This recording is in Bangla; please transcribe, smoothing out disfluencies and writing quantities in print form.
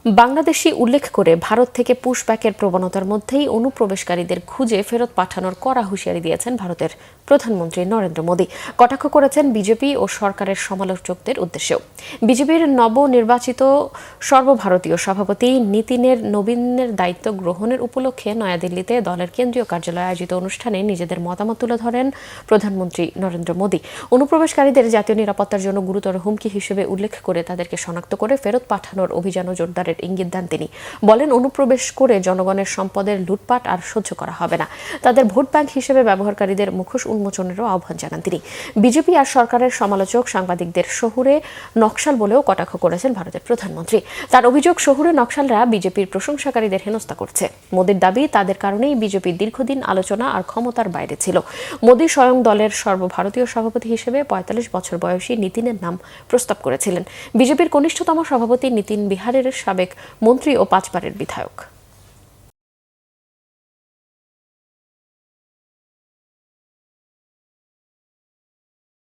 বাংলাদেশি উল্লেখ করে ভারত থেকে পুশব্যাকের প্রবণতার মধ্যেই অনুপ্রবেশকারীদের খুঁজে ফেরত পাঠানোর কড়া হুঁশিয়ারি দিয়েছেন ভারতের প্রধানমন্ত্রী নরেন্দ্র মোদী। কটাক্ষ করেছেন বিজেপি ও সরকারের সমালোচকদের উদ্দেশ্যেও। বিজেপির নবনির্বাচিত সর্বভারতীয় সভাপতি নীতিনের নবীনের দায়িত্ব গ্রহণের উপলক্ষে নয়াদিল্লিতে দলের কেন্দ্রীয় কার্যালয়ে আয়োজিত অনুষ্ঠানে নিজেদের মতামত তুলে ধরেন প্রধানমন্ত্রী নরেন্দ্র মোদী। অনুপ্রবেশকারীদের জাতীয় নিরাপত্তার জন্য গুরুতর হুমকি হিসেবে উল্লেখ করে তাদেরকে শনাক্ত করে ফেরত পাঠানোর অভিযানও জোরদারের ইঙ্গিত দেন তিনি। বলেন, অনুপ্রবেশ করে জনগণের সম্পদের লুটপাট আর সহ্য করা হবে না। তাদের ভোট ব্যাংক হিসেবে ব্যবহারকারীদের মুখোশ উন্মোচনেরও আহ্বান জানান তিনি। বিজেপি আর সরকারের সমালোচক সাংবাদিকদের শহুরে নকশাল বলেও কটাক্ষ করেছেন ভারতের প্রধানমন্ত্রী। তার অভিযোগ, শহুরে নকশালরা বিজেপির প্রশংসাকারীদের হেনস্থা করছে। মোদীর দাবি, তাদের কারণেই বিজেপি দীর্ঘদিন আলোচনা আর ক্ষমতার বাইরে ছিল। মোদী স্বয়ং দলের সর্বভারতীয় সভাপতি হিসেবে ৪৫ বছর বয়সী নীতিনের নাম প্রস্তাব করেছিলেন। বিজেপির কনিষ্ঠতম সভাপতি নীতিন বিহারের সাবেক মন্ত্রী ও ৫ বারের বিধায়ক।